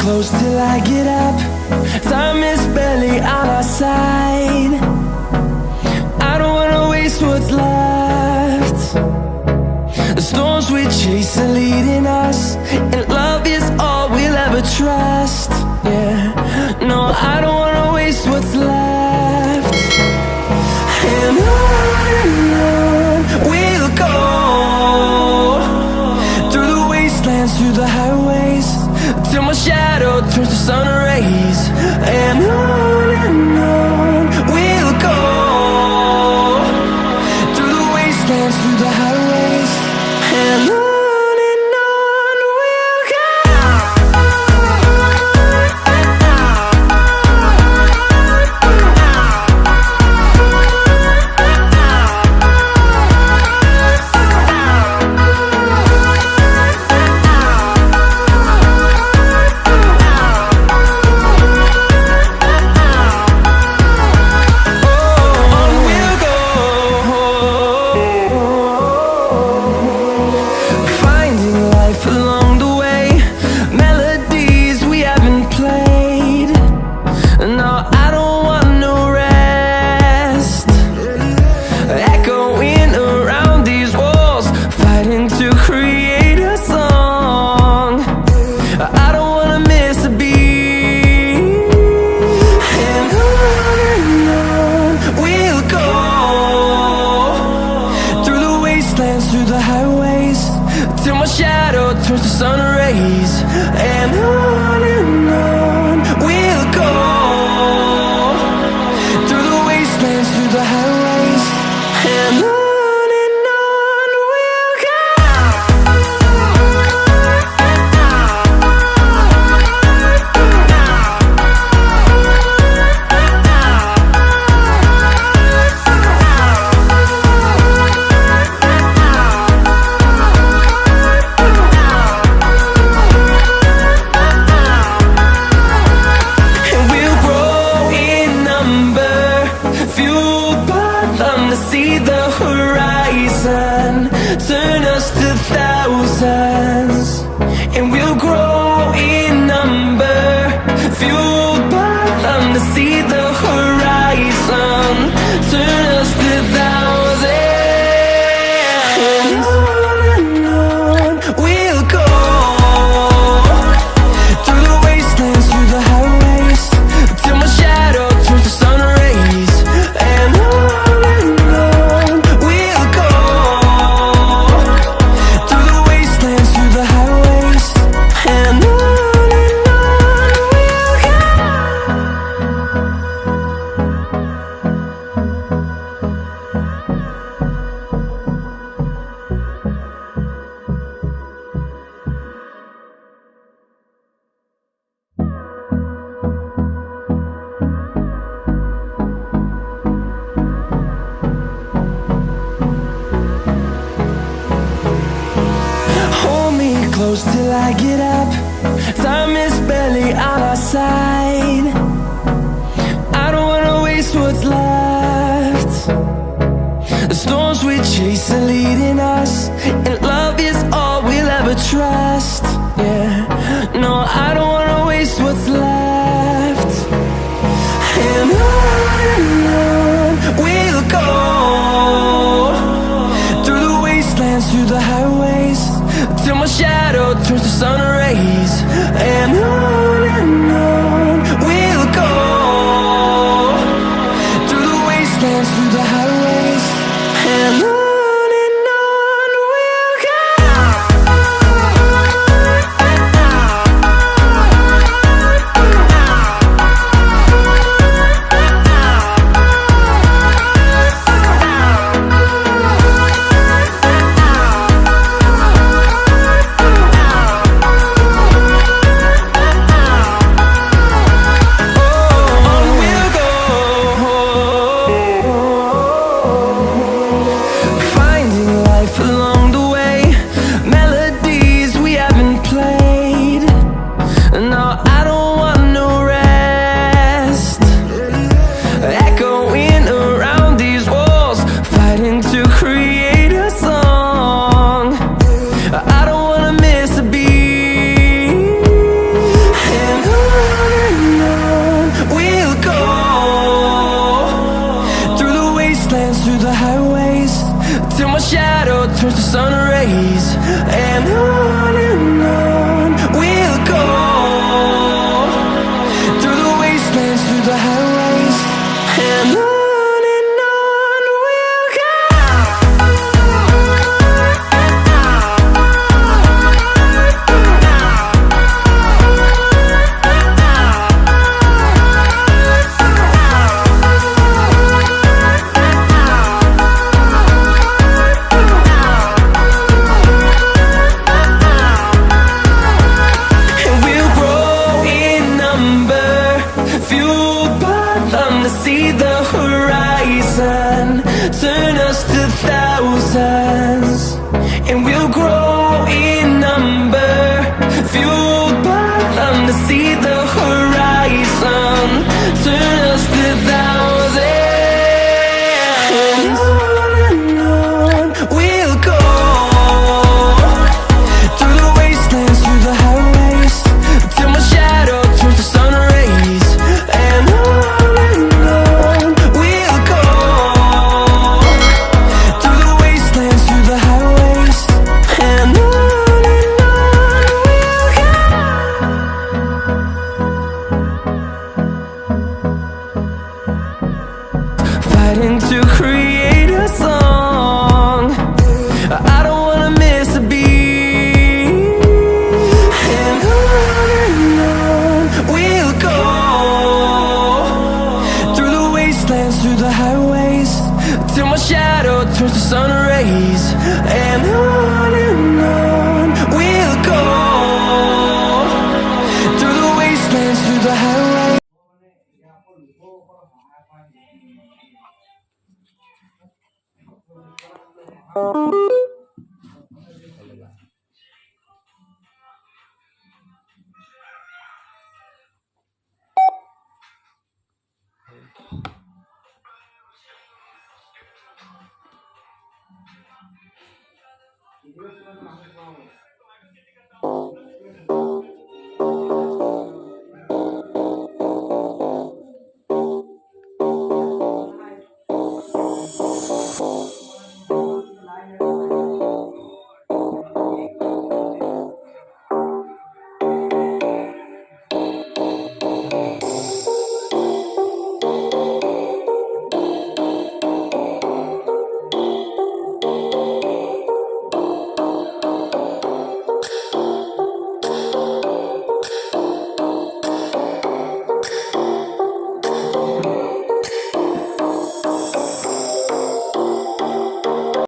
Close till I get up. Time is barely on our side. I don't wanna waste what's left. The storms we chase are leading us, and love is all we'll ever trust. Yeah, no, I don't wanna waste what's left. And on we'll go, through the wastelands, through the highways, till my shadow turns to sun rays. And on we'll go, through the wastelands, through the highways, and on we'll go. Through the highways, till my shadow turns to sun rays. And on we'll go, through the wastelands, through the highways, and on we'll go. See the horizon turn us to thousands, and we'll grow in number, fueled by them. To see the horizon turn us to thousands, and on we'll go, through the wastelands, through the highways, till my shadow turns to sun rays. And close till I get up. Time is barely on our side. I don't wanna waste what's left. The storms we chase are leading us, and love is all we'll ever trust. Yeah, till my shadow turns to sun rays. And on we'll go, through the wastelands, through the highways, and on we'll go. Through the highways, till my shadow turns to sun rays. And on we'll go, through the wastelands, through the highways, and on we'll go. See the horizon turn us to thousands, and we'll grow in number, fueled by them. To see the horizon turn us to thousands, and on we'll go, through the wastelands, through the highways, till my shadow turns to sun rays. And fighting to create a song, I don't wanna miss a beat. And on we'll go, through the wastelands, through the highways, till my shadow turns to sun rays. And on we'll go, through the wastelands, through the highways.